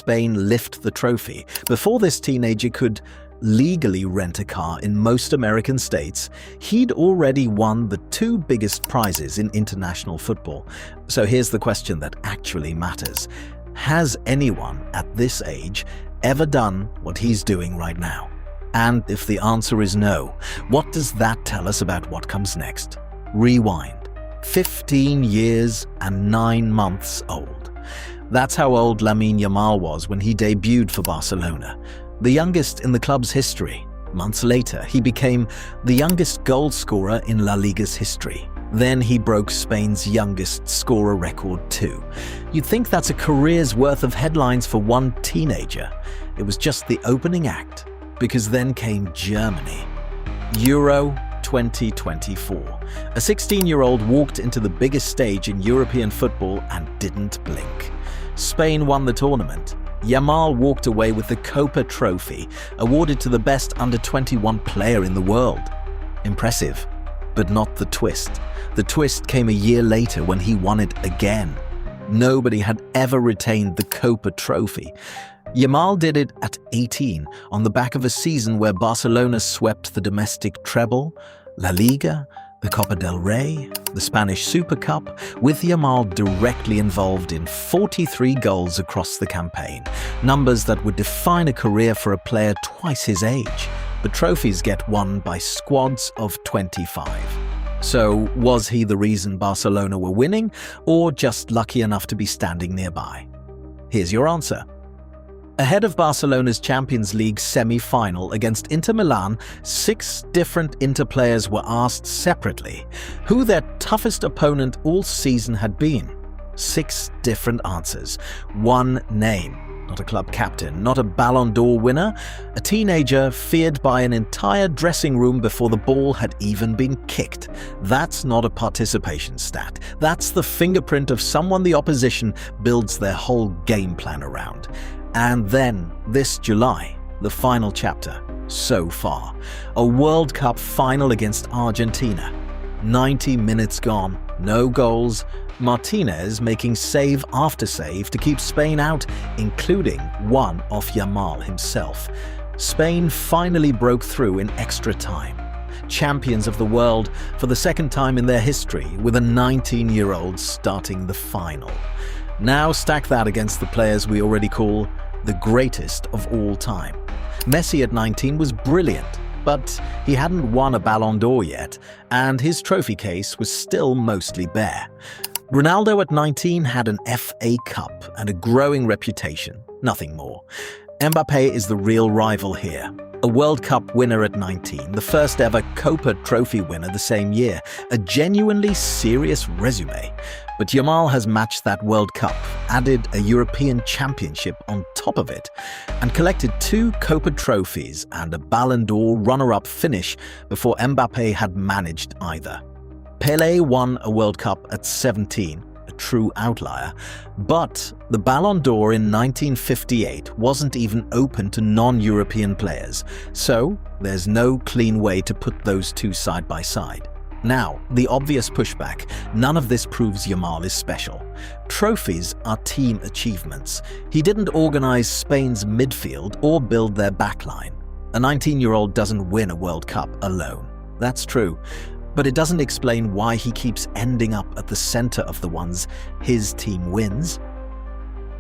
Spain lift the trophy, before this teenager could legally rent a car in most American states, he'd already won the two biggest prizes in international football. So here's the question that actually matters. Has anyone at this age ever done what he's doing right now? And if the answer is no, what does that tell us about what comes next? Rewind. 15 years and 9 months old. That's how old Lamine Yamal was when he debuted for Barcelona, the youngest in the club's history. Months later, he became the youngest goal scorer in La Liga's history. Then he broke Spain's youngest scorer record too. You'd think that's a career's worth of headlines for one teenager. It was just the opening act, because then came Germany. Euro 2024. A 16-year-old walked into the biggest stage in European football and didn't blink. Spain won the tournament. Yamal walked away with the Copa Trophy, awarded to the best under-21 player in the world. Impressive, but not the twist. The twist came a year later when he won it again. Nobody had ever retained the Copa Trophy. Yamal did it at 18, on the back of a season where Barcelona swept the domestic treble, La Liga, the Copa del Rey, the Spanish Super Cup, with Yamal directly involved in 43 goals across the campaign, numbers that would define a career for a player twice his age. But trophies get won by squads of 25. So was he the reason Barcelona were winning, or just lucky enough to be standing nearby? Here's your answer. Ahead of Barcelona's Champions League semi-final against Inter Milan, 6 different Inter players were asked separately who their toughest opponent all season had been. 6 different answers. One name. Not a club captain, not a Ballon d'Or winner, a teenager feared by an entire dressing room before the ball had even been kicked. That's not a participation stat. That's the fingerprint of someone the opposition builds their whole game plan around. And then, this July, the final chapter, so far. A World Cup final against Argentina. 90 minutes gone, no goals, Martinez making save after save to keep Spain out, including one off Yamal himself. Spain finally broke through in extra time. Champions of the world for the second time in their history, with a 19-year-old starting the final. Now stack that against the players we already call the greatest of all time. Messi at 19 was brilliant, but he hadn't won a Ballon d'Or yet, and his trophy case was still mostly bare. Ronaldo at 19 had an FA Cup and a growing reputation, nothing more. Mbappé is the real rival here. A World Cup winner at 19, the first ever Copa Trophy winner the same year, a genuinely serious resume. But Yamal has matched that World Cup, added a European Championship on top of it, and collected 2 Copa trophies and a Ballon d'Or runner-up finish before Mbappé had managed either. Pelé won a World Cup at 17, a true outlier, but the Ballon d'Or in 1958 wasn't even open to non-European players, so there's no clean way to put those two side by side. Now, the obvious pushback: none of this proves Yamal is special. Trophies are team achievements. He didn't organize Spain's midfield or build their backline. A 19-year-old doesn't win a World Cup alone. That's true. But it doesn't explain why he keeps ending up at the center of the ones his team wins.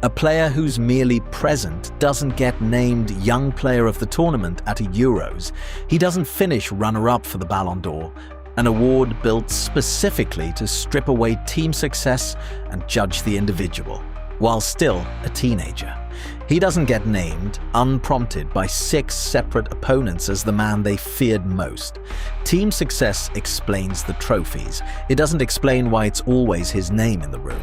A player who's merely present doesn't get named Young Player of the Tournament at a Euros. He doesn't finish runner-up for the Ballon d'Or, an award built specifically to strip away team success and judge the individual, while still a teenager. He doesn't get named, unprompted, by 6 separate opponents as the man they feared most. Team success explains the trophies. It doesn't explain why it's always his name in the room.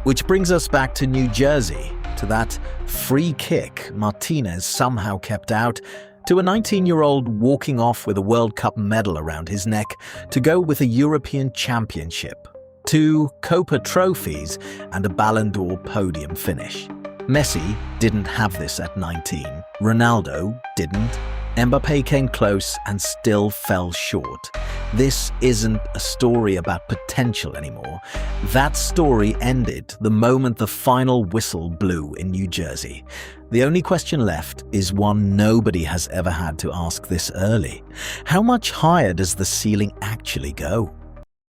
Which brings us back to New Jersey, to that free kick Martinez somehow kept out, to a 19-year-old walking off with a World Cup medal around his neck to go with a European Championship, 2 Copa trophies and a Ballon d'Or podium finish. Messi didn't have this at 19. Ronaldo didn't. Mbappé came close and still fell short. This isn't a story about potential anymore. That story ended the moment the final whistle blew in New Jersey. The only question left is one nobody has ever had to ask this early. How much higher does the ceiling actually go?